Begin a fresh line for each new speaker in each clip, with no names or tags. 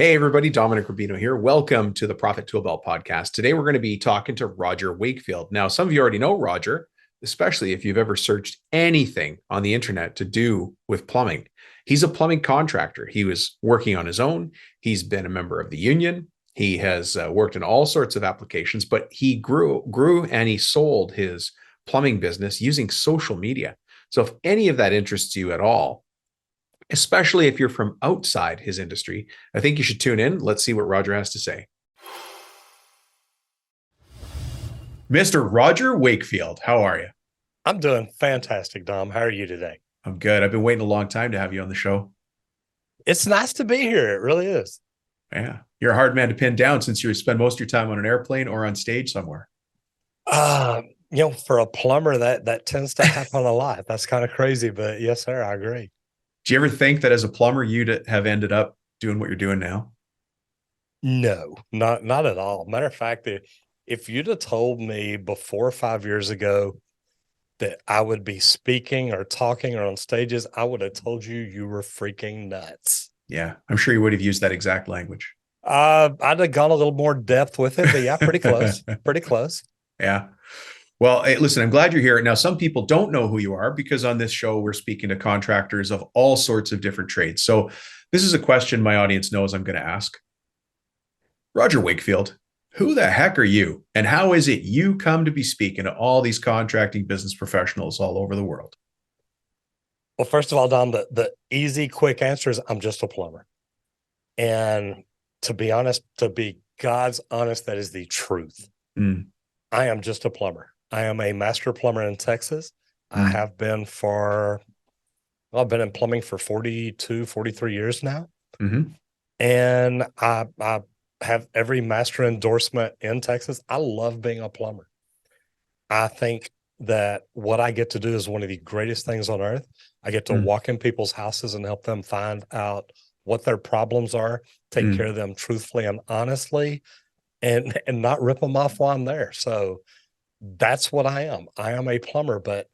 Hey, everybody, Dominic Rubino here. Welcome to the Profit Tool Belt podcast. Today, we're going to be talking to Roger Wakefield. Now, some of you already know Roger, especially if you've ever searched anything on the internet to do with plumbing. He's a plumbing contractor. He was working on his own. He's been a member of the union. He has worked in all sorts of applications, but he grew and he sold his plumbing business using social media. So if any of that interests you at all, especially if you're from outside his industry, I think you should tune in. Let's see what Roger has to say. Mr. Roger Wakefield, how are you?
I'm doing fantastic, Dom. How are you today?
I'm good. I've been waiting a long time to have you on the show.
It's nice to be here. It really is.
Yeah. You're a hard man to pin down since you spend most of your time on an airplane or on stage somewhere.
Uh, for a plumber, that tends to happen a lot. That's kind of crazy, but yes, sir, I agree.
Do you ever think that as a plumber, you'd have ended up doing what you're doing now?
No, not at all. Matter of fact, if you'd have told me before 5 years ago that I would be speaking or talking or on stages, I would have told you you were freaking nuts.
Yeah, I'm sure you would have used that exact language.
I'd have gone a little more depth with it, but yeah, pretty close. Pretty close.
Yeah. Well, hey, listen, I'm glad you're here. Now, some people don't know who you are because on this show, we're speaking to contractors of all sorts of different trades. So, this is a question my audience knows I'm going to ask. Roger Wakefield, who the heck are you? And how is it you come to be speaking to all these contracting business professionals all over the world?
Well, first of all, Dom, the easy, quick answer is I'm just a plumber. And to be honest, to be God's honest, that is the truth.
Mm.
I am just a plumber. I am a master plumber in Texas. I have been I've been in plumbing for 42, 43 years now.
Mm-hmm.
And I have every master endorsement in Texas. I love being a plumber. I think that what I get to do is one of the greatest things on earth. I get to walk in people's houses and help them find out what their problems are, take care of them truthfully and honestly, and not rip them off while I'm there. So that's what I am. I am a plumber. But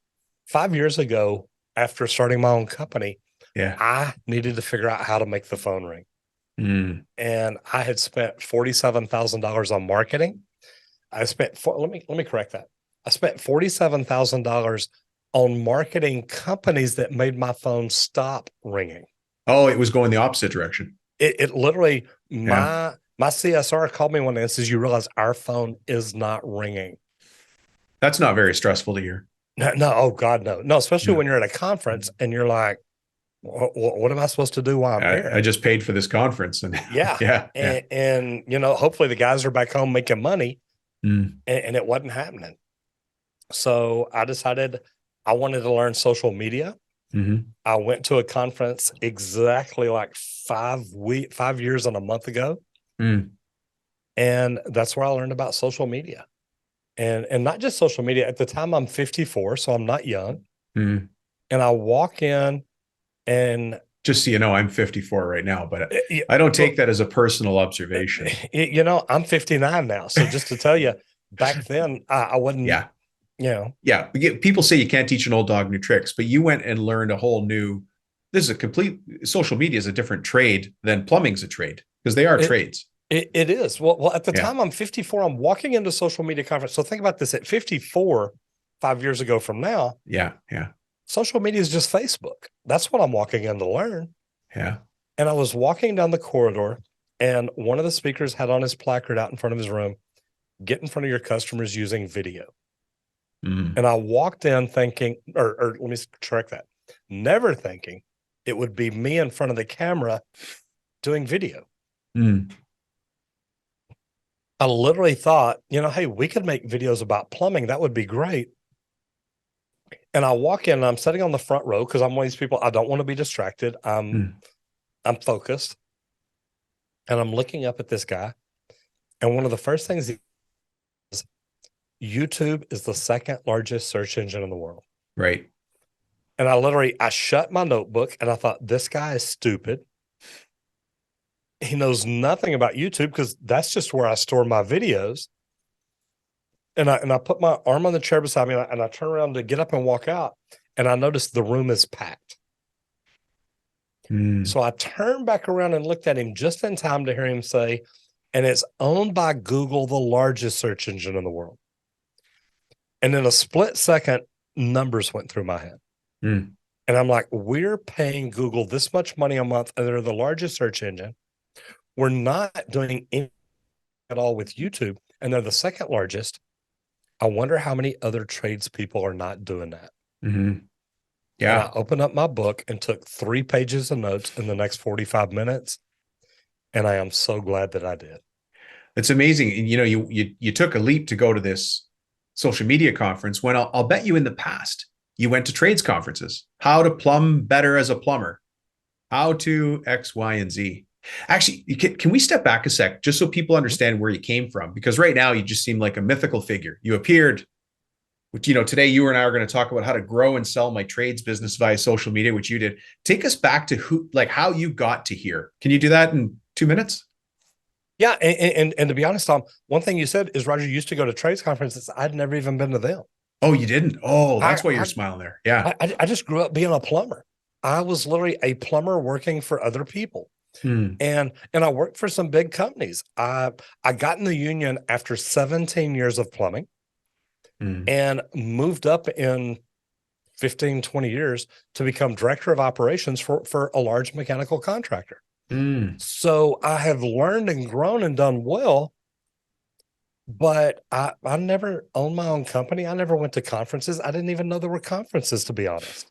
5 years ago, after starting my own company,
Yeah.
I needed to figure out how to make the phone ring.
Mm.
And I had spent $47,000 on marketing. Let me correct that. I spent $47,000 on marketing companies that made my phone stop ringing.
Oh, it was going the opposite direction.
It literally,
Yeah.
my CSR called me one day and says, "You realize our phone is not ringing."
That's not very stressful to hear.
No, oh God, no, especially
Yeah.
when you're at a conference and you're like, what am I supposed to do while I'm
I
here?
just paid for this conference, and
Yeah.
yeah, yeah.
And hopefully the guys are back home making money,
Mm.
and it wasn't happening. So I decided I wanted to learn social media.
Mm-hmm.
I went to a conference exactly like 5 years and a month ago.
Mm.
And that's where I learned about social media. And not just social media. At the time, I'm 54, so I'm not young.
Mm.
And I walk in and
Just so you know, I'm 54 right now, but I don't take that as a personal observation.
I'm 59 now. So just to tell you, back then I wasn't,
Yeah.
you know.
Yeah. People say you can't teach an old dog new tricks, but you went and learned a whole new, this is a complete, social media is a different trade than plumbing's a trade because they are
It,
trades.
it is. Well, at the
Yeah.
time I'm 54, I'm walking into social media conference. So think about this at 54, 5 years ago from now,
Yeah. Yeah.
social media is just Facebook. That's what I'm walking in to learn.
Yeah.
And I was walking down the corridor, and one of the speakers had on his placard out in front of his room, "Get in front of your customers using video."
Mm.
And I walked in thinking, or let me correct that, never thinking it would be me in front of the camera doing video.
Mm.
I literally thought, hey, we could make videos about plumbing. That would be great. And I walk in and I'm sitting on the front row because I'm one of these people, I don't want to be distracted. I'm focused. And I'm looking up at this guy. And one of the first things is YouTube is the second largest search engine in the world.
Right.
And I shut my notebook and I thought, this guy is stupid. He knows nothing about YouTube because that's just where I store my videos. And I put my arm on the chair beside me and I turn around to get up and walk out. And I noticed the room is packed.
Mm.
So I turned back around and looked at him just in time to hear him say, and it's owned by Google, the largest search engine in the world. And in a split second, numbers went through my head.
Mm.
And I'm like, we're paying Google this much money a month, and they're the largest search engine. We're not doing anything at all with YouTube, and they're the second largest. I wonder how many other tradespeople are not doing that.
Mm-hmm.
And I
Yeah.
opened up my book and took 3 pages of notes in the next 45 minutes. And I am so glad that I did.
It's amazing. And, you took a leap to go to this social media conference when I'll bet you in the past you went to trades conferences. How to plumb better as a plumber, how to X, Y, and Z. Actually, can we step back a sec just so people understand where you came from? Because right now you just seem like a mythical figure. You appeared, today you and I are going to talk about how to grow and sell my trades business via social media, which you did. Take us back to how you got to here. Can you do that in 2 minutes?
Yeah. And to be honest, Tom, one thing you said is Roger used to go to trades conferences. I'd never even been to them.
Oh, you didn't? Oh, that's why you're
I
smiling there. Yeah.
I just grew up being a plumber. I was literally a plumber working for other people.
Hmm.
And I worked for some big companies. I got in the union after 17 years of plumbing and moved up in 15, 20 years to become director of operations for a large mechanical contractor. So I have learned and grown and done well, but I never owned my own company. I never went to conferences. I didn't even know there were conferences, to be honest.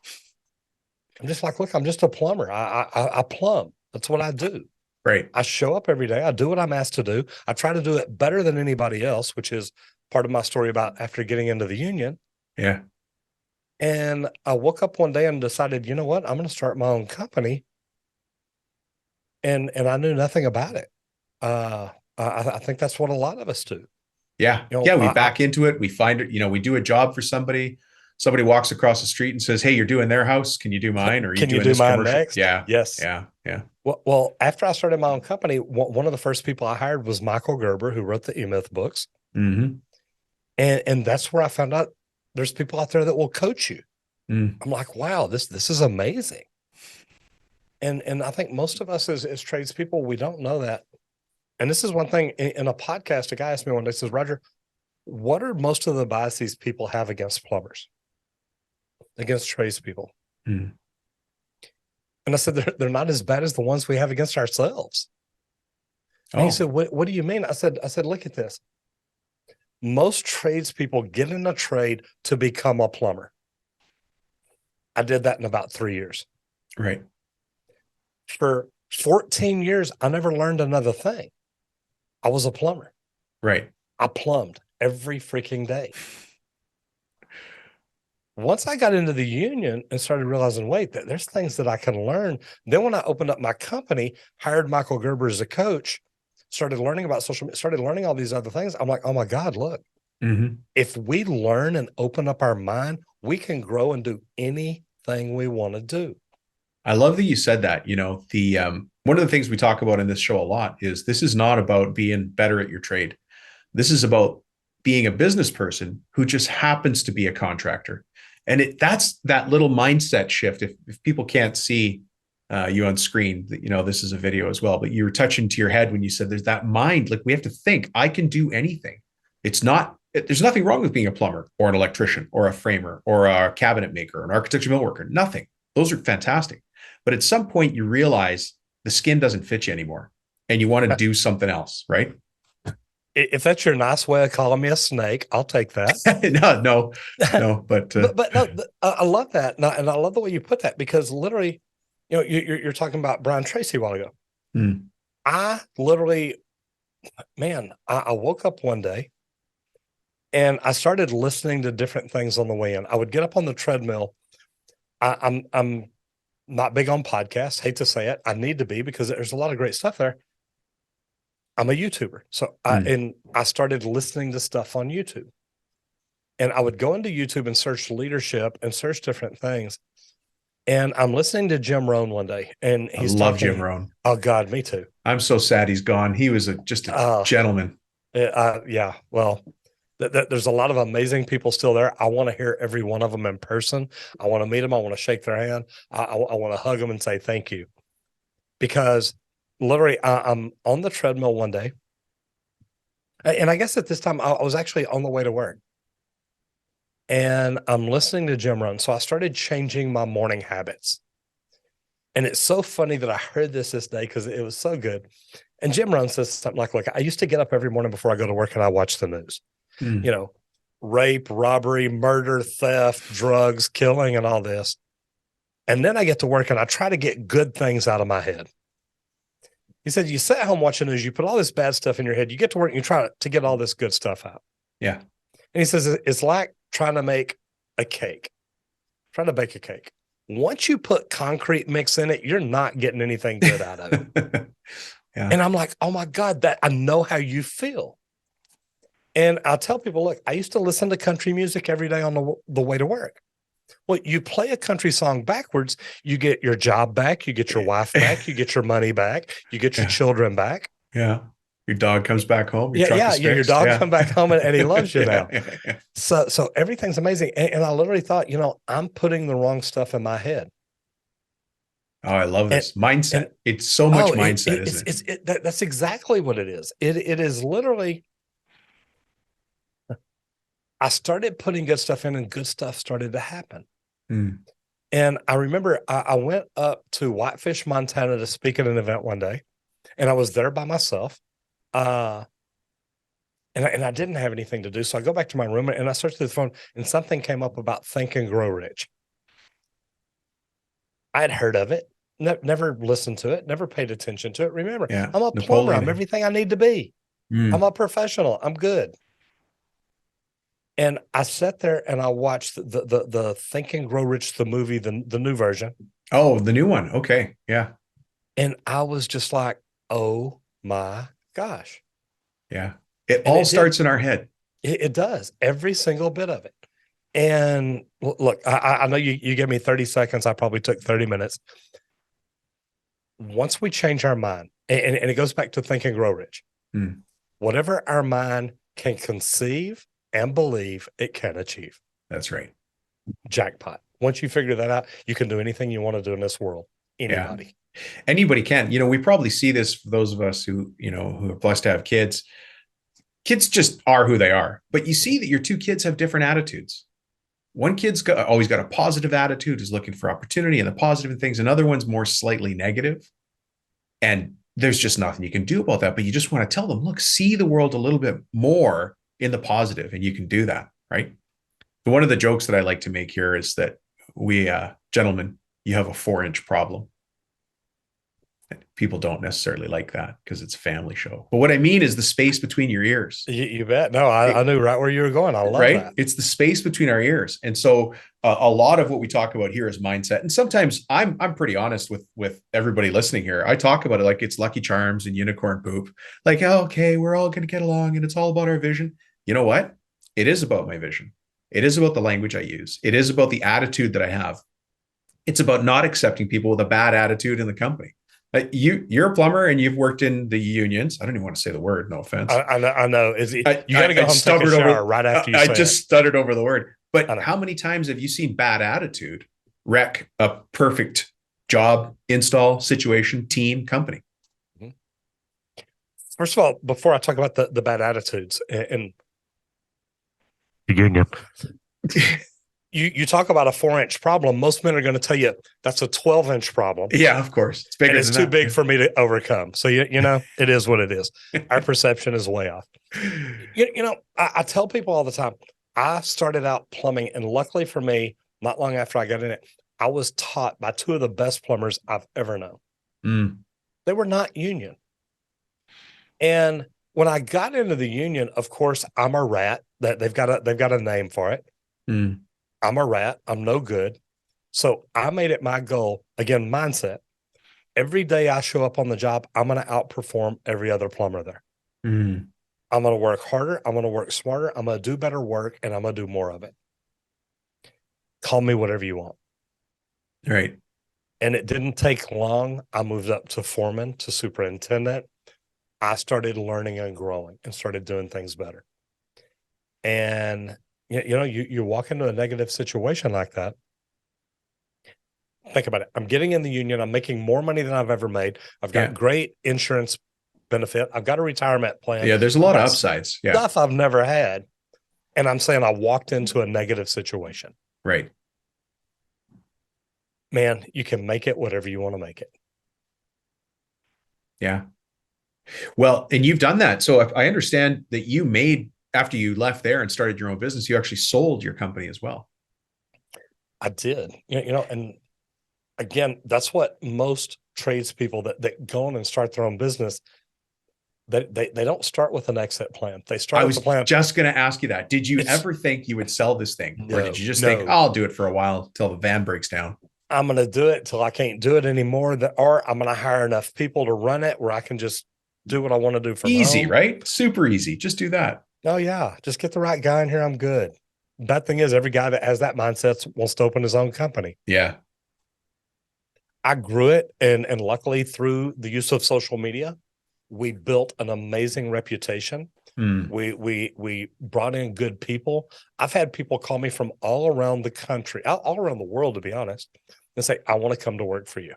I'm just like, look, I'm just a plumber. I plumb. That's what I do.
Right.
I show up every day. I do what I'm asked to do. I try to do it better than anybody else, which is part of my story about after getting into the union.
Yeah.
And I woke up one day and decided, you know what? I'm going to start my own company. And I knew nothing about it. I think that's what a lot of us do.
Yeah. Yeah. We back into it. We find it, we do a job for somebody. Somebody walks across the street and says, "Hey, you're doing their house. Can you do mine? Or are you
Can you
doing
do
this
mine
commercial?"
next?
Yeah.
Yes.
Yeah. Yeah.
Well, after I started my own company, one of the first people I hired was Michael Gerber, who wrote the E-Myth books.
Mm-hmm.
And that's where I found out there's people out there that will coach you. I'm like, wow, this is amazing. And I think most of us as tradespeople, we don't know that. And this is one thing in a podcast, a guy asked me one day, says, Roger, what are most of the biases people have against plumbers, against tradespeople? And I said, they're not as bad as the ones we have against ourselves. And he said, what do you mean? I said, look at this. Most tradespeople get in a trade to become a plumber. I did that in about 3 years.
Right.
For 14 years, I never learned another thing. I was a plumber.
Right.
I plumbed every freaking day. Once I got into the union and started realizing, wait, there's things that I can learn. Then when I opened up my company, hired Michael Gerber as a coach, started learning about social media, started learning all these other things. I'm like, oh my God, look, if we learn and open up our mind, we can grow and do anything we want to do.
I love that you said that. One of the things we talk about in this show a lot is this is not about being better at your trade. This is about being a business person who just happens to be a contractor. And that's that little mindset shift. If people can't see you on screen, this is a video as well, but you were touching to your head when you said there's that mind, like we have to think I can do anything. There's nothing wrong with being a plumber or an electrician or a framer or a cabinet maker or an architecture mill worker. Nothing. Those are fantastic. But at some point you realize the skin doesn't fit you anymore and you want to do something else, right?
If that's your nice way of calling me a snake, I'll take that.
no, but
no, I love that, and I love the way you put that because literally, you're talking about Brian Tracy a while ago. I literally, man, I woke up one day, and I started listening to different things on the way in. I would get up on the treadmill. I'm not big on podcasts. Hate to say it, I need to be because there's a lot of great stuff there. I'm a YouTuber. So I started listening to stuff on YouTube, and I would go into YouTube and search leadership and search different things. And I'm listening to Jim Rohn one day, and he's
love Jim Rohn.
Oh God, me too.
I'm so sad he's gone. He was just a gentleman.
Yeah. Well, there's a lot of amazing people still there. I want to hear every one of them in person. I want to meet them. I want to shake their hand. I want to hug them and say thank you. because literally I'm on the treadmill one day. And I guess at this time I was actually on the way to work and I'm listening to Jim Rohn. So I started changing my morning habits. And it's so funny that I heard this day because it was so good. And Jim Rohn says something like, look, I used to get up every morning before I go to work and I watch the news, you know, rape, robbery, murder, theft, drugs, killing, and all this. And then I get to work and I try to get good things out of my head. He said, you sit at home watching news, you put all this bad stuff in your head, you get to work and you try to get all this good stuff out.
Yeah.
And he says, it's like trying to make a cake, trying to bake a cake. Once you put concrete mix in it, you're not getting anything good out of it.
Yeah.
And I'm like, oh my God, that I know how you feel. And I'll tell people, look, I used to listen to country music every day on the way to work. Well, you play a country song backwards, you get your job back, you get your wife back, you get your money back, you get your children back.
Yeah. Your dog comes back home.
Your dog come back home and he loves you now.
Yeah.
So everything's amazing. And I literally thought, I'm putting the wrong stuff in my head.
Oh, I love this mindset. It's so much mindset, isn't
it? That's exactly what it is. It is literally, I started putting good stuff in and good stuff started to happen. And I remember I went up to Whitefish, Montana to speak at an event one day, and I was there by myself. And I didn't have anything to do. So I go back to my room and I searched through the phone and something came up about Think and Grow Rich. I'd heard of it, never listened to it, never paid attention to it. Remember, I'm a plumber. I'm everything I need to be. I'm a professional. I'm good. And I sat there and I watched the Think and Grow Rich, the movie, the new version.
Oh, the new one. Okay. Yeah.
And I was just like, oh my gosh.
Yeah. It all starts in our head.
It does. Every single bit of it. And look, I know you gave me 30 seconds. I probably took 30 minutes. Once we change our mind, and it goes back to Think and Grow Rich, whatever our mind can conceive and believe, it can achieve.
That's right.
Jackpot. Once you figure that out, you can do anything you want to do in this world. Anybody.
Yeah. Anybody can. We probably see this for those of us who are blessed to have kids. Kids just are who they are. But you see that your two kids have different attitudes. One kid's always got a positive attitude, is looking for opportunity and the positive things. Another one's more slightly negative. And there's just nothing you can do about that. But you just want to tell them, look, see the world a little bit more in the positive, and you can do that, right? But one of the jokes that I like to make here is that we, gentlemen, you have a 4-inch problem. People don't necessarily like that because it's a family show. But what I mean is the space between your ears.
You bet. No, I knew right where you were going. I love that.
It's the space between our ears. And so a lot of what we talk about here is mindset. And sometimes I'm pretty honest with everybody listening here. I talk about it like it's Lucky Charms and unicorn poop. Like, oh, okay, we're all going to get along and it's all about our vision. You know what? It is about my vision. It is about the language I use. It is about the attitude that I have. It's about not accepting people with a bad attitude in the company. You're a plumber and you've worked in the unions. I don't even want to say the word. No offense.
I know. You got to go home and take a shower right after you say it.
I just stuttered over the word. But how many times have you seen bad attitude wreck a perfect job, install, situation, team, company?
First of all, before I talk about the bad attitudes and union, you talk about a 4-inch problem. Most men are going to tell you that's a 12-inch problem.
Yeah, of course. It's bigger.
It's too big for me to overcome. So, it is what it is. Our perception is way off. I tell people all the time, I started out plumbing, and luckily for me, not long after I got in it, I was taught by two of the best plumbers I've ever known. They were not union. And when I got into the union, of course, I'm a rat. That they've got a name for it. I'm a rat. I'm no good. So I made it my goal, again, mindset. Every day I show up on the job, I'm going to outperform every other plumber there. I'm going to work harder. I'm going to work smarter. I'm going to do better work, and I'm going to do more of it. Call me whatever you want.
Right.
And it didn't take long. I moved up to foreman, to superintendent. I started learning and growing and started doing things better. And you walk into a negative situation like that. think about it. I'm getting in the union. I'm making more money than I've ever made. I've got
Yeah.
great insurance benefit. I've got a retirement plan.
Yeah. There's a lot of upsides. Yeah.
Stuff I've never had. And I'm saying I walked into a negative situation.
Right.
Man, you can make it whatever you want to make it.
Yeah. Well, and you've done that. So if I understand that you made, after you left there and started your own business, you actually sold your company as well.
I did. And again, that's what most tradespeople that go on and start their own business, they don't start with an exit plan. They start with a plan.
Just going to ask you that. Did you ever think you would sell this thing?
No,
or did you just think, oh, I'll do it for a while till the van breaks down?
I'm going to do it till I can't do it anymore. Or I'm going to hire enough people to run it where I can just do what I want to do from
easy,
home.
Right? Super easy. Just do that.
Oh yeah. Just get the right guy in here. I'm good. Bad thing is every guy that has that mindset wants to open his own company.
Yeah.
I grew it. And luckily through the use of social media, we built an amazing reputation. We brought in good people. I've had people call me from all around the country, all around the world, to be honest, and say, I want to come to work for you.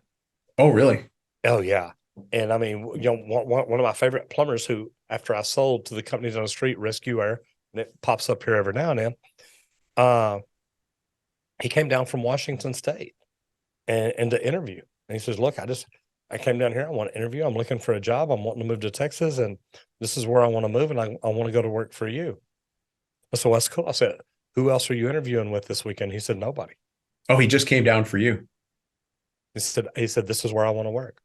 Oh, really?
Oh yeah. And I mean, one of my favorite plumbers who, after I sold to the companies on the street, Rescue Air, and it pops up here every now and then, he came down from Washington State and to interview. And he says, look, I came down here. I want to interview. I'm looking for a job. I'm wanting to move to Texas, and this is where I want to move. And I want to go to work for you. So that's cool. I said, who else are you interviewing with this weekend? He said, nobody.
Oh, he just came down for you.
He said, this is where I want to work.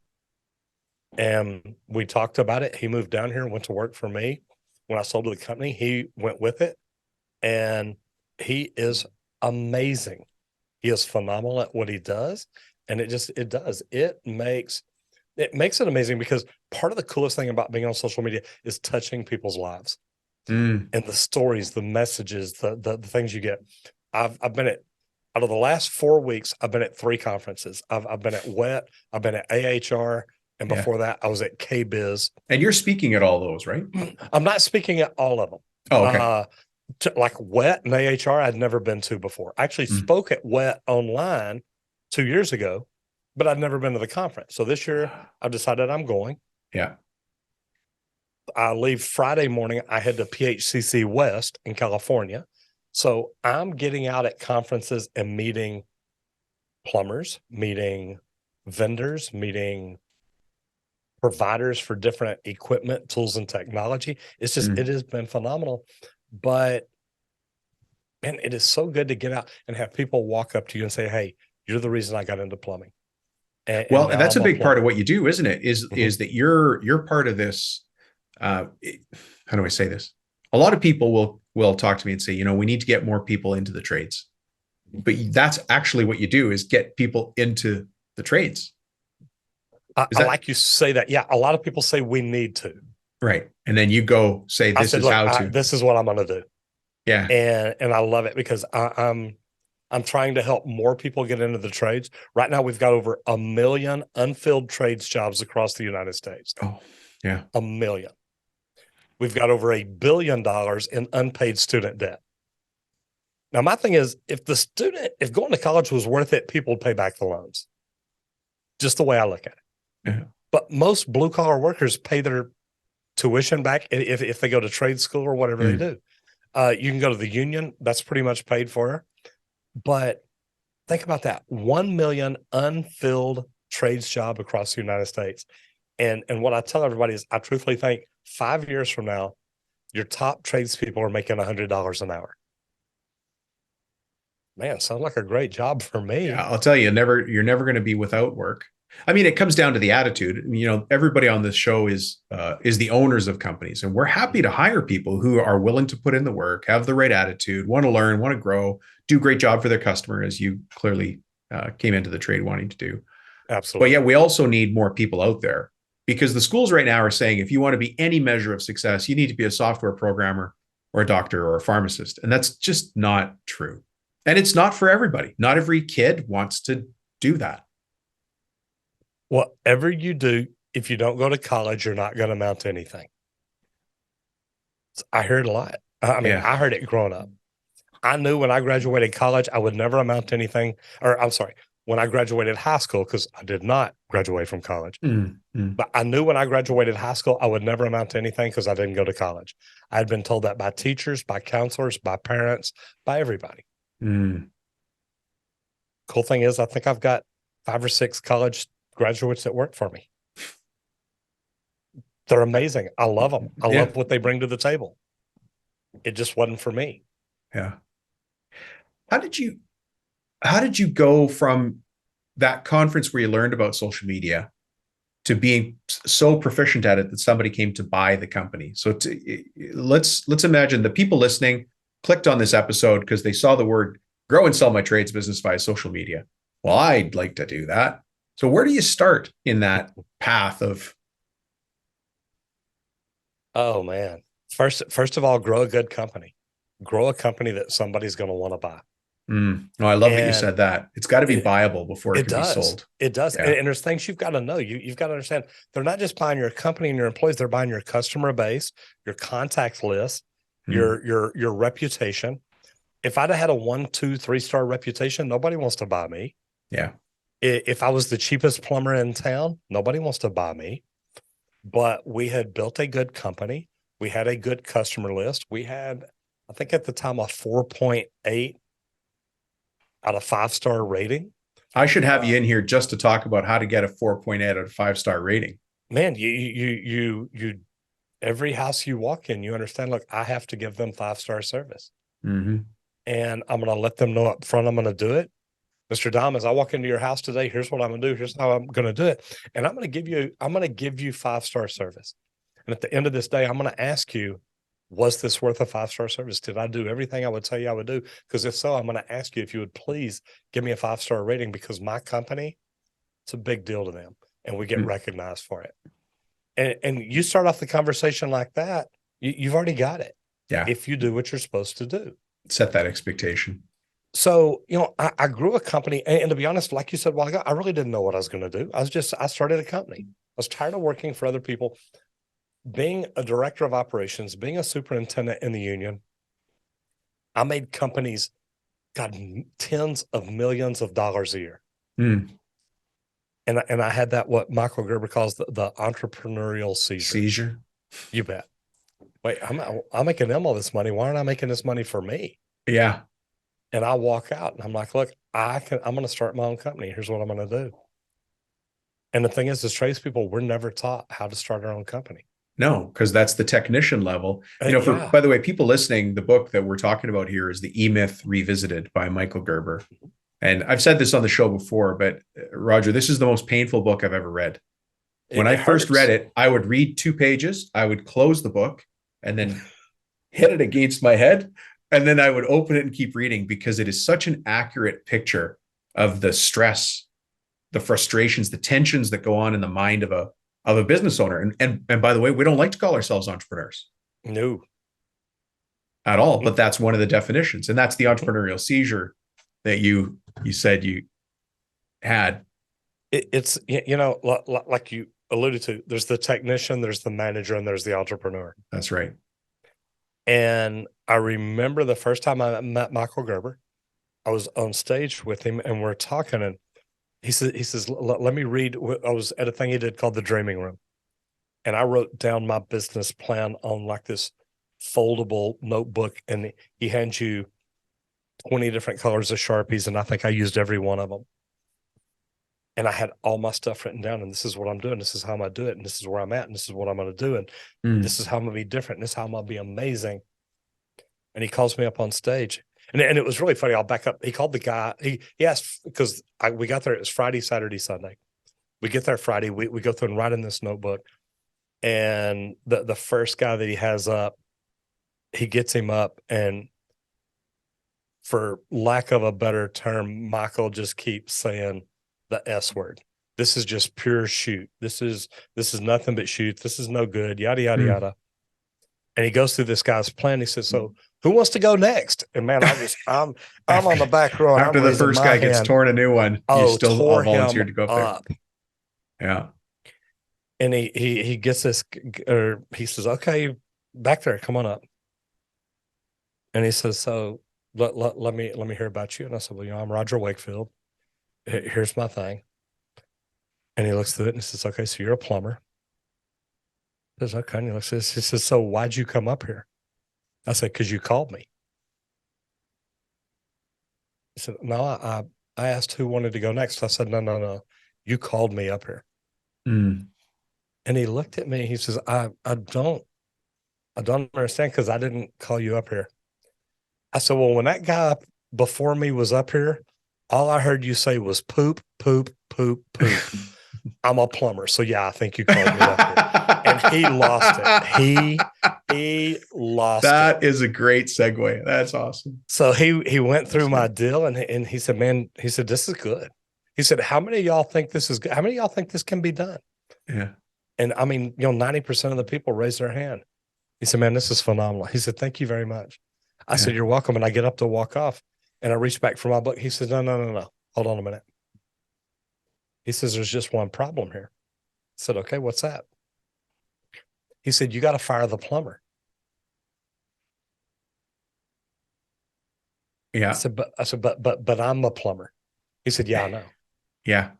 And we talked about it. He moved down here and went to work for me. When I sold to the company, he went with it, and he is amazing. He is phenomenal at what he does. And it makes it amazing, because part of the coolest thing about being on social media is touching people's lives and the stories, the messages, the things you get. I've been at, out of the last 4 weeks, I've been at 3 conferences. I've been at WET, I've been at AHR, and before that I was at KBiz.
And you're speaking at all those, right?
I'm not speaking at all of them.
Oh, okay.
Like WET and AHR, I'd never been to before. I actually spoke at WET online 2 years ago, but I'd never been to the conference. So this year I've decided I'm going.
Yeah.
I leave Friday morning. I head to PHCC West in California. So I'm getting out at conferences and meeting plumbers, meeting vendors, meeting providers for different equipment, tools, and technology. It's just, it has been phenomenal. But man, it is so good to get out and have people walk up to you and say, hey, you're the reason I got into plumbing. And
that's a big part of what you do, isn't it? Is that you're part of this. How do I say this? A lot of people will talk to me and say, we need to get more people into the trades, but that's actually what you do, is get people into the trades.
I like you say that. Yeah. A lot of people say we need to.
Right. And then you go say, this is how to.
This is what I'm going to do.
Yeah.
And I love it, because I'm trying to help more people get into the trades. Right now, we've got over 1 million unfilled trades jobs across the United States.
Oh, yeah.
1 million. We've got over $1 billion in unpaid student debt. Now, my thing is, if going to college was worth it, people would pay back the loans. Just the way I look at it.
Yeah.
But most blue collar workers pay their tuition back if they go to trade school or whatever they do. You can go to the union. That's pretty much paid for. But think about that. 1 million unfilled trades job across the United States. And what I tell everybody is, I truthfully think 5 years from now, your top tradespeople are making $100 an hour. Man, sounds like a great job for me.
Yeah, I'll tell you, you're never going to be without work. I mean, it comes down to the attitude. Everybody on this show is the owners of companies, and we're happy to hire people who are willing to put in the work, have the right attitude, want to learn, want to grow, do a great job for their customer, as you clearly came into the trade wanting to do.
Absolutely.
But yeah, we also need more people out there, because the schools right now are saying, if you want to be any measure of success, you need to be a software programmer or a doctor or a pharmacist. And that's just not true. And it's not for everybody. Not every kid wants to do that.
Whatever you do, if you don't go to college, you're not going to amount to anything. I hear it a lot. I heard it growing up. I knew when I graduated college, I would never amount to anything. Or I'm sorry, when I graduated high school, because I did not graduate from college,
Mm-hmm.
but I knew when I graduated high school, I would never amount to anything because I didn't go to college. I had been told that by teachers, by counselors, by parents, by everybody.
Mm.
Cool thing is, I think I've got 5 or 6 college graduates that work for me. They're amazing. I love them. I
Yeah.
love what they bring to the table. It just wasn't for me.
Yeah. How did you go from that conference where you learned about social media to being so proficient at it that somebody came to buy the company? So let's imagine the people listening clicked on this episode because they saw the word grow and sell my trades business via social media. Well, I'd like to do that. So where do you start in that path of?
Oh man. First of all, grow a good company. Grow a company that somebody's going to want to buy.
Oh, I love that you
And
said that. It's got to be viable before it can be
does.
sold.
It does.
Yeah.
And there's things you've got to know. You've got to understand they're not just buying your company and your employees, they're buying your customer base, your contact list, your reputation. If I'd have had a 1, 2, 3-star reputation, nobody wants to buy me.
Yeah.
If I was the cheapest plumber in town, nobody wants to buy me. But we had built a good company. We had a good customer list. We had, I think at the time, a 4.8 out of 5-star rating.
I should have you in here just to talk about how to get a 4.8 out of 5-star rating.
Man, you every house you walk in, you understand, look, I have to give them 5-star service.
Mm-hmm.
And I'm going to let them know up front I'm going to do it. Mr. Dom, as I walk into your house today, here's what I'm going to do. Here's how I'm going to do it. And I'm going to give you 5-star service. And at the end of this day, I'm going to ask you, was this worth a 5-star service? Did I do everything I would tell you I would do? Because if so, I'm going to ask you if you would please give me a 5-star rating, because my company, it's a big deal to them and we get recognized for it. And you start off the conversation like that, you've already got it.
Yeah.
If you do what you're supposed to do.
Set that expectation.
So, I grew a company, and to be honest, like you said, well, I really didn't know what I was going to do. I started a company. I was tired of working for other people. Being a director of operations, being a superintendent in the union, I made companies, God, tens of millions of dollars a year. And I had that, what Michael Gerber calls the entrepreneurial seizure. You bet. Wait, I'm making them all this money. Why aren't I making this money for me?
Yeah.
And I walk out and I'm like, look, I'm going to start my own company. Here's what I'm going to do. And the thing is, as tradespeople, we're never taught how to start our own company.
No, because that's the technician level. By the way, people listening, the book that we're talking about here is The E-Myth Revisited by Michael Gerber. And I've said this on the show before, but Roger, this is the most painful book I've ever read. When I first read it, I would read 2 pages, I would close the book and then hit it against my head. And then I would open it and keep reading, because it is such an accurate picture of the stress, the frustrations, the tensions that go on in the mind of a business owner. And by the way, we don't like to call ourselves entrepreneurs.
No.
At all. But that's one of the definitions. And that's the entrepreneurial seizure that you said you had.
It's, like you alluded to, there's the technician, there's the manager, and there's the entrepreneur.
That's right.
And I remember the first time I met Michael Gerber, I was on stage with him and we're talking, and he says, let me read. I was at a thing he did called the Dreaming Room. And I wrote down my business plan on like this foldable notebook, and he hands you 20 different colors of Sharpies. And I think I used every one of them. And I had all my stuff written down, and this is what I'm doing. This is how I'm going to do it. And this is where I'm at. And this is what I'm going to do. And this is how I'm going to be different. And this is how I'm going to be amazing. And he calls me up on stage. And it was really funny. I'll back up. He called the guy. He asked, because we got there. It was Friday, Saturday, Sunday. We get there Friday. We go through and write in this notebook. And the first guy that he has up, he gets him up. And for lack of a better term, Michael just keeps saying the S word. This is just pure shoot. This is nothing but shoot. This is no good. Yada, yada, yada. And he goes through this guy's plan. He says, so who wants to go next? And man, I'm on the back row.
After the first guy gets torn a new one, you still all volunteered to go up there. Yeah.
And he gets this, or he says, okay, back there, come on up. And he says, so let me hear about you. And I said, well, I'm Roger Wakefield. Here's my thing. And he looks through it and he says, okay, so you're a plumber. He says, okay. And he looks at this. He says, so why'd you come up here? I said, because you called me. He said, no, I asked who wanted to go next. I said, no. You called me up here.
Mm.
And he looked at me. He says, I don't understand because I didn't call you up here. I said, well, when that guy before me was up here, all I heard you say was poop, poop, poop, poop. I'm a plumber. So yeah, I think you called me up here. And he lost it. He lost it.
That is a great segue. That's awesome.
So he went through my deal and he said, man, he said, this is good. He said, how many of y'all think this is good? How many of y'all think this can be done?
Yeah.
And I mean, 90% of the people raised their hand. He said, man, this is phenomenal. He said, thank you very much. I said, you're welcome. And I get up to walk off and I reach back for my book. He said, no. Hold on a minute. He says, there's just one problem here. I said, okay, what's that? He said, you got to fire the plumber.
Yeah.
I said, but I'm a plumber. He said, yeah, I know.
Yeah.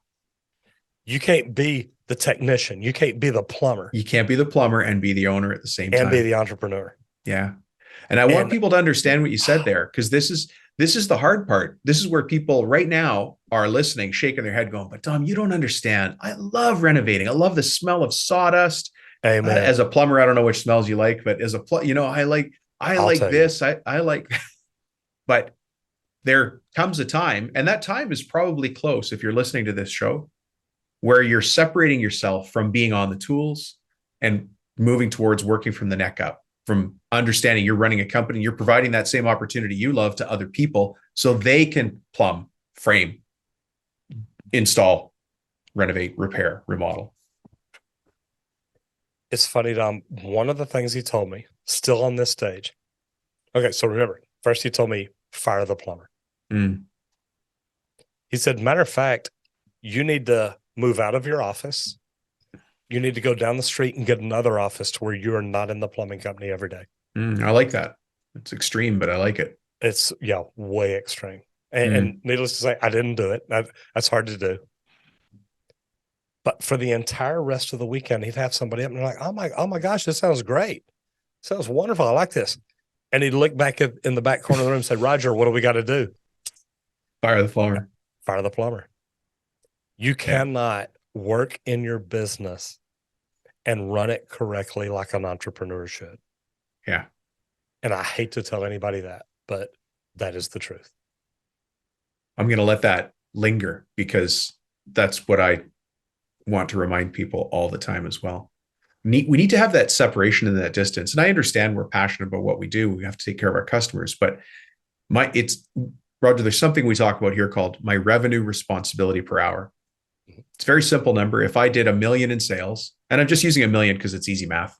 You can't be the technician. You can't be the plumber.
You can't be the plumber and be the owner at the same time.
And be the entrepreneur.
Yeah. And I want people to understand what you said there, because this is the hard part. This is where people right now are listening, shaking their head going, but Tom, you don't understand. I love renovating. I love the smell of sawdust.
Amen.
As a plumber, I don't know which smells you like, but as a I like this. I like, but there comes a time, and that time is probably close if you're listening to this show, where you're separating yourself from being on the tools and moving towards working from the neck up, from understanding you're running a company, you're providing that same opportunity you love to other people so they can plumb, frame, install, renovate, repair, remodel.
It's funny, Tom. One of the things he told me, still on this stage. Okay, so remember, first he told me, fire the plumber.
Mm.
He said, matter of fact, you need to move out of your office. You need to go down the street and get another office to where you are not in the plumbing company every day.
I like that. It's extreme, but I like it.
It's, way extreme. And needless to say, I didn't do it. That's hard to do. But for the entire rest of the weekend, he'd have somebody up and they're like, oh my gosh, this sounds great. Sounds wonderful. I like this. And he'd look back in the back corner of the room and say, Roger, what do we got to do?
Fire the plumber.
Fire the plumber. You cannot work in your business and run it correctly like an entrepreneur should.
Yeah.
And I hate to tell anybody that, but that is the truth.
I'm going to let that linger because that's what I want to remind people all the time as well. We need to have that separation and that distance. And I understand we're passionate about what we do. We have to take care of our customers, but Roger, there's something we talk about here called my revenue responsibility per hour. It's a very simple number. If I did $1 million in sales, and I'm just using $1 million because it's easy math.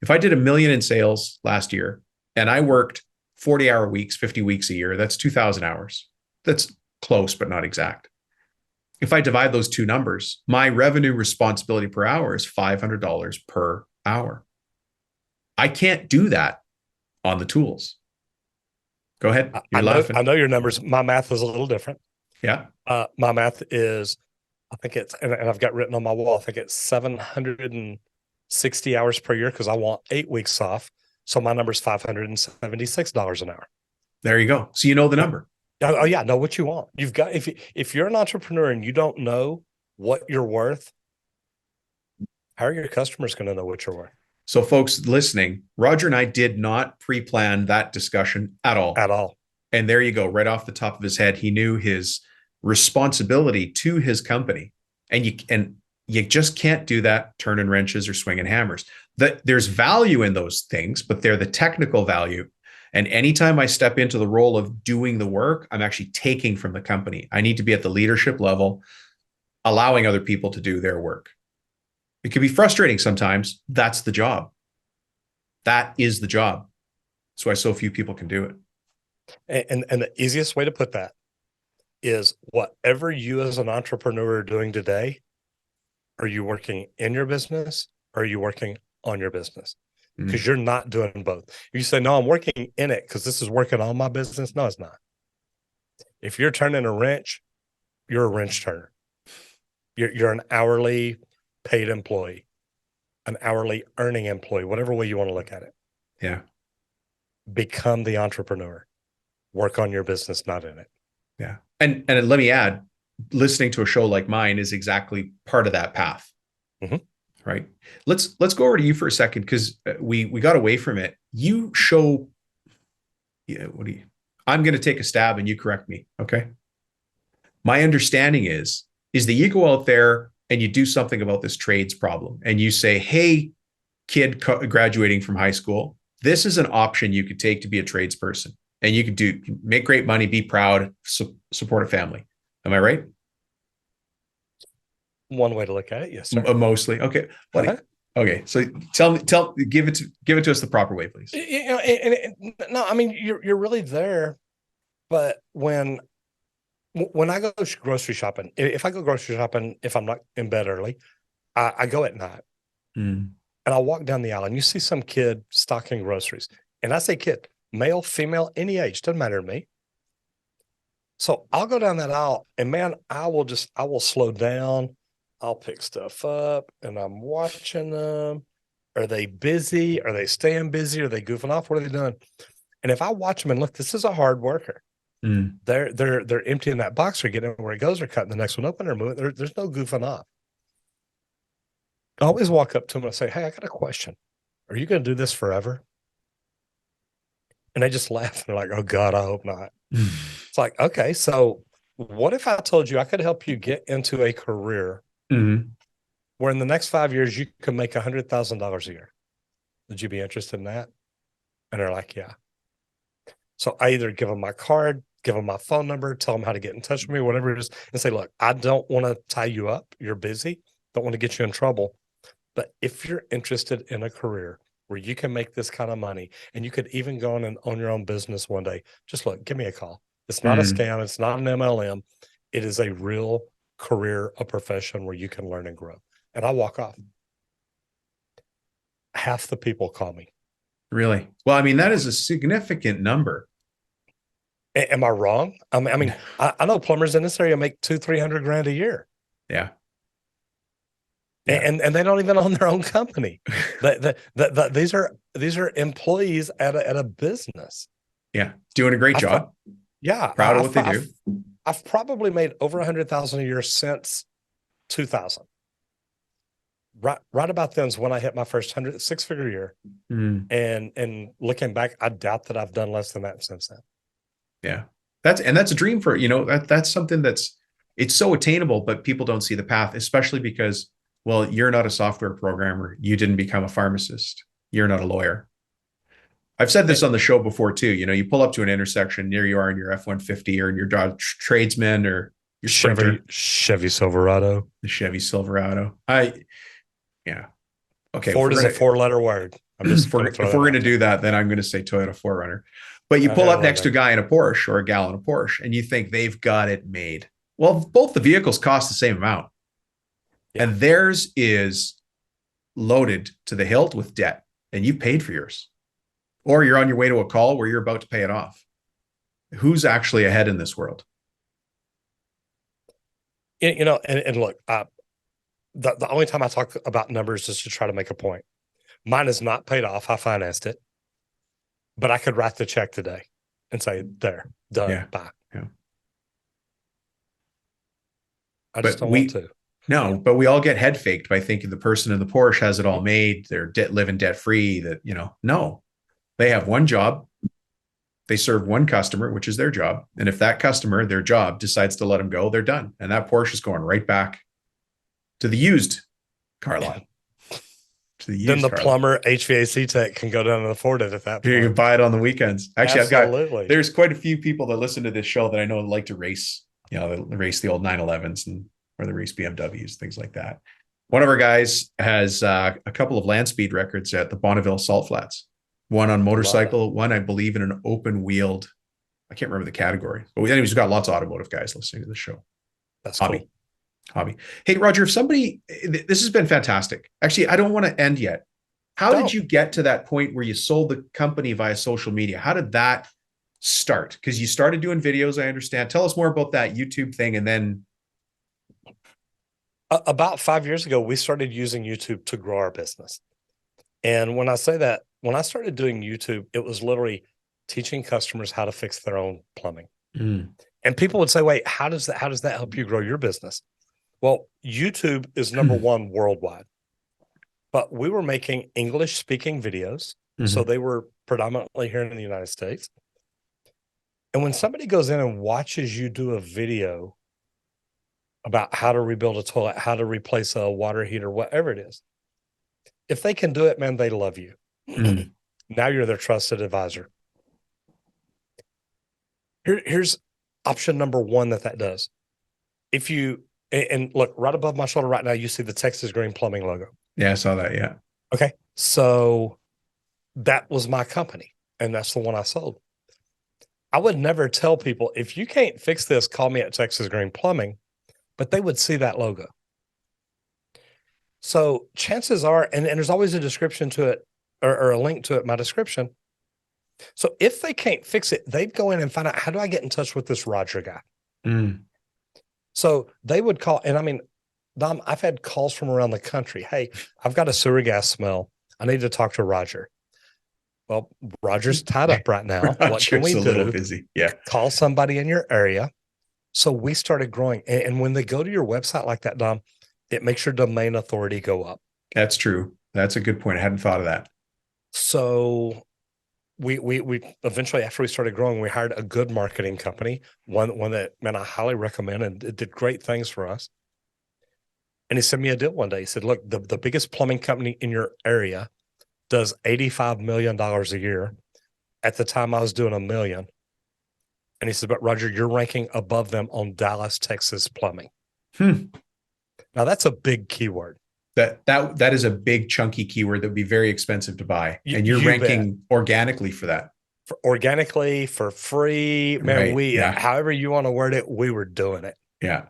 If I did $1 million in sales last year and I worked 40-hour weeks, 50 weeks a year, that's 2,000 hours. That's close, but not exact. If I divide those two numbers, my revenue responsibility per hour is $500 per hour. I can't do that on the tools. Go ahead. You're laughing.
I know your numbers. My math is a little different.
Yeah.
My math is, I think it's, and I've got written on my wall, I think it's 760 hours per year because I want 8 weeks off. So my number is $576 an hour.
There you go. So you know the number.
Oh yeah, know what you want. You've got, if you're an entrepreneur and you don't know what you're worth, how are your customers going to know what you're worth?
So folks listening, Roger and I did not pre-plan that discussion at all.
At all.
And there you go. Right off the top of his head, he knew his responsibility to his company. And you just can't do that turning wrenches or swinging hammers. There's value in those things, but they're the technical value. And anytime I step into the role of doing the work, I'm actually taking from the company. I need to be at the leadership level, allowing other people to do their work. It can be frustrating sometimes. That's the job. That is the job. That's why so few people can do it.
And the easiest way to put that is whatever you as an entrepreneur are doing today, are you working in your business or are you working on your business? Because you're not doing both. You say, no, I'm working in it because this is working on my business. No, it's not. If you're turning a wrench, you're a wrench turner. You're an hourly paid employee, an hourly earning employee, whatever way you want to look at it.
Yeah.
Become the entrepreneur. Work on your business, not in it.
Yeah. And let me add, listening to a show like mine is exactly part of that path.
Mm-hmm.
Right. Let's go over to you for a second, because we got away from it. You show, yeah, I'm going to take a stab and you correct me. Okay. My understanding is that you go out there and you do something about this trades problem and you say, hey, kid graduating from high school, this is an option you could take to be a tradesperson, and you could make great money, be proud, support a family. Am I right?
One way to look at it. Yes, sir.
Mostly. Okay. Okay. So give it to us the proper way, please.
No, I mean, you're really there. But when I go grocery shopping, if I go grocery shopping, if I'm not in bed early, I go at night. And I'll walk down the aisle and you see some kid stocking groceries. And I say kid, male, female, any age, doesn't matter to me. So I'll go down that aisle and man, I will slow down. I'll pick stuff up and I'm watching them. Are they busy? Are they staying busy? Are they goofing off? What are they doing? And if I watch them and look, this is a hard worker. They're emptying that box, or getting it where it goes, or cutting the next one open, or moving. There's no goofing off. I always walk up to them and say, hey, I got a question. Are you going to do this forever? And they just laugh. They're like, oh God, I hope not. It's like, okay, so what if I told you I could help you get into a career where in the next 5 years you could make $100,000 a year? Would you be interested in that? And they're like, yeah. So I either give them my card, give them my phone number, tell them how to get in touch with me, whatever it is, and say, look, I don't want to tie you up. You're busy. Don't want to get you in trouble. But if you're interested in a career where you can make this kind of money and you could even go on and own your own business one day, just look, give me a call. It's not a scam. It's not an MLM. It is a real career, a profession where you can learn and grow. And I walk off. Half the people call me.
Really? Well, I mean, that is a significant number.
Am I wrong? I mean, I know plumbers in this area make $200,000-300,000 grand a year.
Yeah.
And they don't even own their own company. These are employees at a business.
Yeah, doing a great job. Proud of what they do.
I've probably made over $100,000 a year since 2000. Right about then is when I hit my first six-figure year. And looking back, I doubt that I've done less than that since then.
Yeah, that's a dream for, that's something it's so attainable, but people don't see the path, especially because, well, you're not a software programmer. You didn't become a pharmacist. You're not a lawyer. I've said this on the show before too. You pull up to an intersection, near you are in your F-150 or in your tradesman or your
Chevy Silverado.
The Chevy Silverado. Yeah. Okay.
Ford is a 4-letter word.
If we're going to do that, then I'm going to say Toyota 4Runner. But you pull up next to a guy in a Porsche or a gal in a Porsche, and you think they've got it made. Well, both the vehicles cost the same amount. Yeah. And theirs is loaded to the hilt with debt, and you paid for yours. Or you're on your way to a call where you're about to pay it off. Who's actually ahead in this world?
And look, the only time I talk about numbers is to try to make a point. Mine is not paid off. I financed it. But I could write the check today and say, there, done, bye.
Yeah.
I just don't want to.
No, but we all get head faked by thinking the person in the Porsche has it all made. They're living debt free. No, they have one job. They serve one customer, which is their job. And if that customer, their job, decides to let them go, they're done. And that Porsche is going right back to the used car lot.
Then the plumber, HVAC tech can go down and afford it at that point.
You can buy it on the weekends. Actually, there's quite a few people that listen to this show that I know like to race, they race the old 911s or the race BMWs, things like that. One of our guys has a couple of land speed records at the Bonneville Salt Flats. One on motorcycle, one, I believe, in an open wheeled. I can't remember the category. But anyways, we've got lots of automotive guys listening to the show.
That's cool.
Hobby. Hey, Roger, this has been fantastic. Actually, I don't want to end yet. How did you get to that point where you sold the company via social media? How did that start? Because you started doing videos, I understand. Tell us more about that YouTube thing. And then
About 5 years ago, we started using YouTube to grow our business. And when I say that, when I started doing YouTube, it was literally teaching customers how to fix their own plumbing.
Mm.
And people would say, wait, how does that help you grow your business? Well, YouTube is number one worldwide, but we were making English speaking videos. So they were predominantly here in the United States. And when somebody goes in and watches you do a video about how to rebuild a toilet, how to replace a water heater, whatever it is, if they can do it, man, they love you.
Mm.
Now you're their trusted advisor. Here's option number one that does. If you, and look, right above my shoulder right now, you see the Texas Green Plumbing logo.
Yeah, I saw that. Yeah.
Okay. So that was my company, and that's the one I sold. I would never tell people, if you can't fix this, call me at Texas Green Plumbing, but they would see that logo. So chances are, and there's always a description to it or a link to it in my description. So if they can't fix it, they'd go in and find out, how do I get in touch with this Roger guy?
Mm.
So they would call, and I mean, Dom, I've had calls from around the country. Hey, I've got a sewer gas smell. I need to talk to Roger. Well, Roger's tied up right now. What can we do?
A little busy. Yeah.
Call somebody in your area. So we started growing. And when they go to your website like that, Dom, it makes your domain authority go up.
That's true. That's a good point. I hadn't thought of that.
So we eventually, after we started growing, we hired a good marketing company, one that, man, I highly recommend, and it did great things for us. And he sent me a deal one day. He said, look, the biggest plumbing company in your area does $85 million a year. At the time I was doing $1 million. And he said, but Roger, you're ranking above them on Dallas, Texas plumbing. Now that's a big keyword.
That is a big chunky keyword that would be very expensive to buy. And you're ranking organically for that.
Organically, for free. Man,
right.
However you want to word it, we were doing it.
Yeah.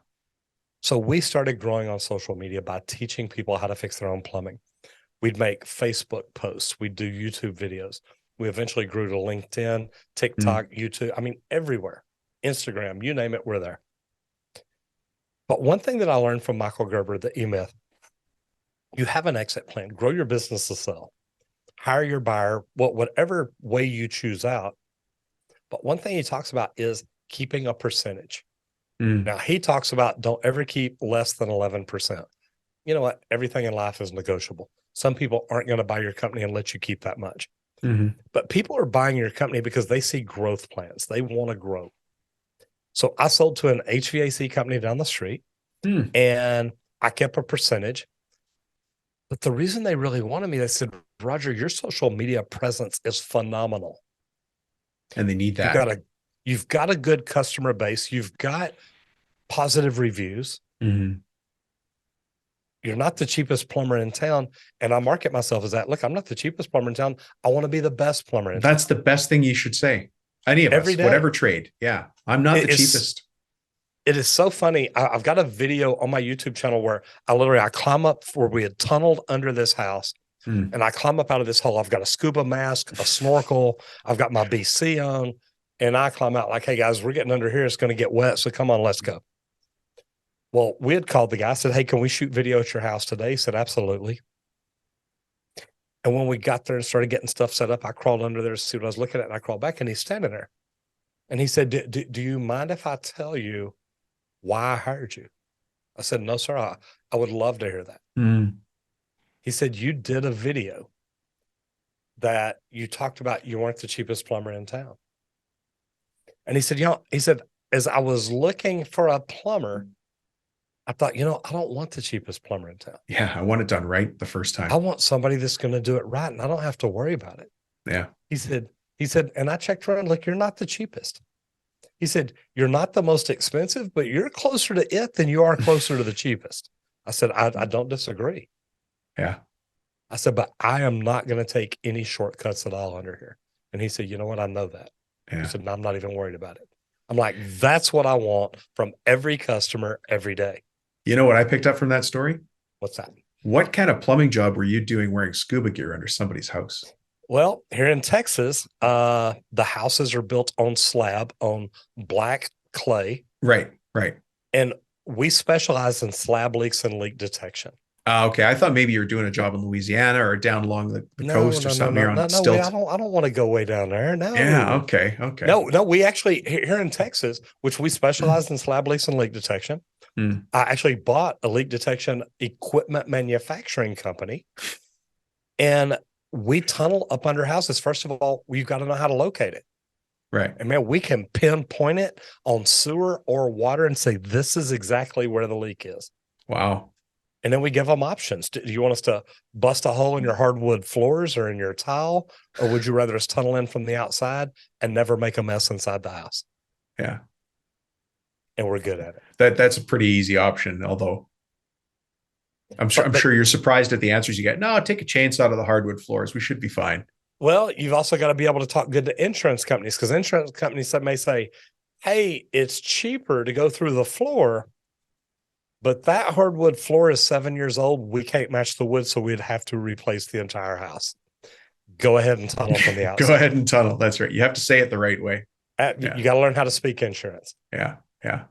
So we started growing on social media by teaching people how to fix their own plumbing. We'd make Facebook posts. We'd do YouTube videos. We eventually grew to LinkedIn, TikTok, YouTube. I mean, everywhere. Instagram, you name it, we're there. But one thing that I learned from Michael Gerber, the E-Myth, you have an exit plan. Grow your business to sell. Hire your buyer, whatever way you choose out. But one thing he talks about is keeping a percentage. Now, he talks about don't ever keep less than 11%. You know what? Everything in life is negotiable. Some people aren't going to buy your company and let you keep that much. But people are buying your company because they see growth plans. They want to grow. So I sold to an HVAC company down the street, and I kept a percentage. But the reason they really wanted me, they said, Roger, your social media presence is phenomenal.
And they need that.
You've got a good customer base. You've got positive reviews. You're not the cheapest plumber in town. And I market myself as that. Look, I'm not the cheapest plumber in town. I want to be the best plumber in town.
That's the best thing you should say. Any of us, whatever trade. Yeah. I'm not the cheapest.
It is so funny. I've got a video on my YouTube channel where I climb up where we had tunneled under this house, and I climb up out of this hole. I've got a scuba mask, a snorkel. I've got my BC on, and I climb out like, hey guys, we're getting under here. It's going to get wet. So come on, let's go. Well, we had called the guy, said, hey, can we shoot video at your house today? He said, absolutely. And when we got there and started getting stuff set up, I crawled under there to see what I was looking at, and I crawled back, and he's standing there. And he said, do you mind if I tell you why I hired you? I said, no, sir. I would love to hear that. He said, you did a video that you talked about you weren't the cheapest plumber in town. And he said, as I was looking for a plumber, I thought, I don't want the cheapest plumber in town.
Yeah, I want it done right the first time.
I want somebody that's going to do it right, and I don't have to worry about it.
Yeah.
He said, and I checked around, look, you're not the cheapest. He said, you're not the most expensive, but you're closer to it than you are closer to the cheapest. I said, I don't disagree.
Yeah.
I said, but I am not going to take any shortcuts at all under here. And he said, you know what? I know that. Yeah. He said, no, I'm not even worried about it. I'm like, that's what I want from every customer every day.
You know what I picked up from that story?
What's that?
What kind of plumbing job were you doing wearing scuba gear under somebody's house?
Well, here in Texas, the houses are built on slab, on black clay.
Right.
And we specialize in slab leaks and leak detection.
Okay. I thought maybe you were doing a job in Louisiana or down along the coast or something. You're on
I
stilt.
don't want to go way down there. No.
Yeah. Okay. Okay.
No. We actually here in Texas, which we specialize in slab leaks and leak detection. I actually bought a leak detection equipment manufacturing company, and we tunnel up under houses. First of all, we've got to know how to locate it.
Right.
And man, we can pinpoint it on sewer or water and say, this is exactly where the leak is.
Wow.
And then we give them options. Do you want us to bust a hole in your hardwood floors or in your tile? Or would you rather us tunnel in from the outside and never make a mess inside the house?
Yeah.
And we're good at it.
That's a pretty easy option, although I'm sure you're surprised at the answers you get. No, take a chainsaw to the hardwood floors. We should be fine.
Well, you've also got to be able to talk good to insurance companies, because insurance companies may say, hey, it's cheaper to go through the floor, but that hardwood floor is 7 years old. We can't match the wood, so we'd have to replace the entire house. Go ahead and tunnel from the outside.
Go ahead and tunnel. That's right. You have to say it the right way.
You got to learn how to speak insurance.
Yeah. Yeah.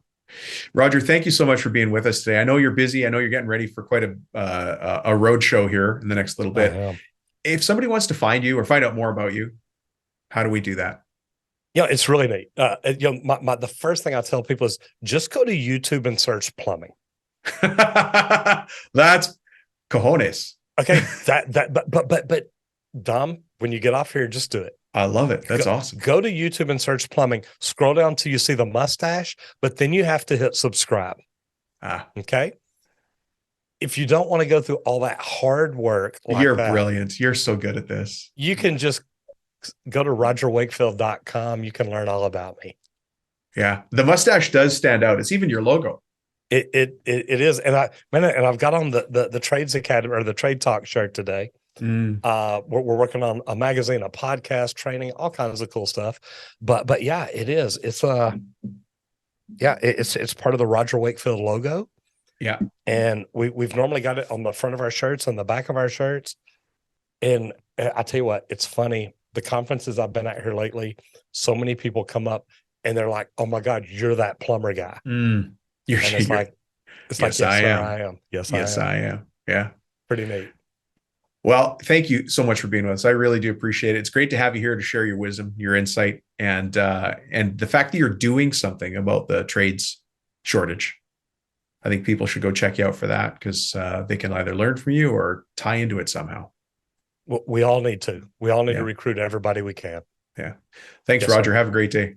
Roger, thank you so much for being with us today. I know you're busy. I know you're getting ready for quite a road show here in the next little bit. If somebody wants to find you or find out more about you, how do we do that?
Yeah, it's really neat. The first thing I tell people is just go to YouTube and search plumbing.
That's cojones.
Okay, but Dom, when you get off here, just do it.
I love it. That's awesome.
Go to YouTube and search plumbing. Scroll down till you see the mustache, but then you have to hit subscribe. Okay. If you don't want to go through all that hard work,
you're brilliant. You're so good at this.
You can just go to rogerwakefield.com. You can learn all about me.
Yeah. The mustache does stand out. It's even your logo.
It is. And I've got on the Trades Academy or the Trade Talk shirt today. We're working on a magazine, a podcast, training, all kinds of cool stuff. But yeah, it is. It's it's part of the Roger Wakefield logo.
Yeah.
And we've normally got it on the front of our shirts and the back of our shirts. And I tell you what, it's funny. The conferences I've been at here lately, so many people come up and they're like, "Oh my God, you're that plumber guy." Yes, I am. Yes,
I am. Yeah.
Pretty neat.
Well, thank you so much for being with us. I really do appreciate it. It's great to have you here to share your wisdom, your insight, and the fact that you're doing something about the trades shortage. I think people should go check you out for that, because they can either learn from you or tie into it somehow.
Well, we all need to. We all need to recruit everybody we can.
Yeah. Thanks, Roger. Sir. Have a great day.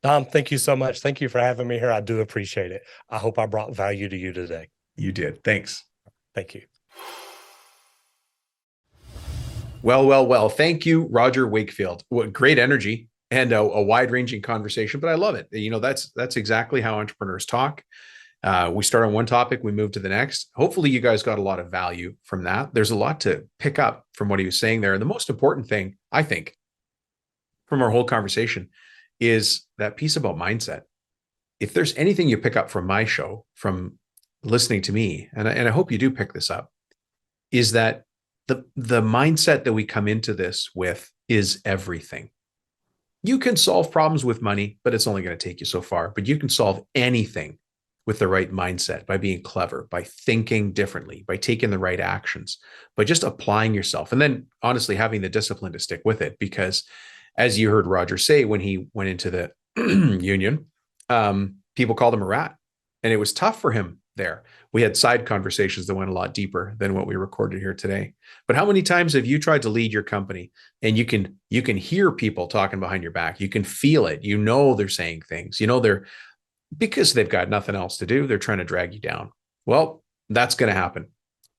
Dom, thank you so much. Thank you for having me here. I do appreciate it. I hope I brought value to you today.
You did. Thanks.
Thank you.
Well. Thank you, Roger Wakefield. What great energy and a wide-ranging conversation, but I love it. You know, that's exactly how entrepreneurs talk. We start on one topic, we move to the next. Hopefully you guys got a lot of value from that. There's a lot to pick up from what he was saying there. And the most important thing, I think, from our whole conversation is that piece about mindset. If there's anything you pick up from my show, from listening to me, and I hope you do pick this up, is that the mindset that we come into this with is everything. You can solve problems with money, but it's only going to take you so far. But you can solve anything with the right mindset, by being clever, by thinking differently, by taking the right actions, by just applying yourself. And then honestly, having the discipline to stick with it. Because as you heard Roger say, when he went into the union, people called him a rat, and it was tough for him there. We had side conversations that went a lot deeper than what we recorded here today. But how many times have you tried to lead your company and you can hear people talking behind your back? You can feel it. You know, they're saying things, you know, because they've got nothing else to do. They're trying to drag you down. Well, that's going to happen.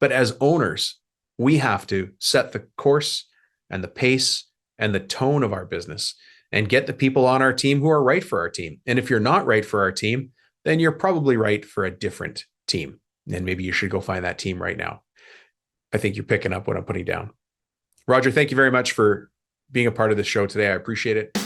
But as owners, we have to set the course and the pace and the tone of our business and get the people on our team who are right for our team. And if you're not right for our team, then you're probably right for a different team. And maybe you should go find that team right now. I think you're picking up what I'm putting down. Roger, thank you very much for being a part of this show today. I appreciate it.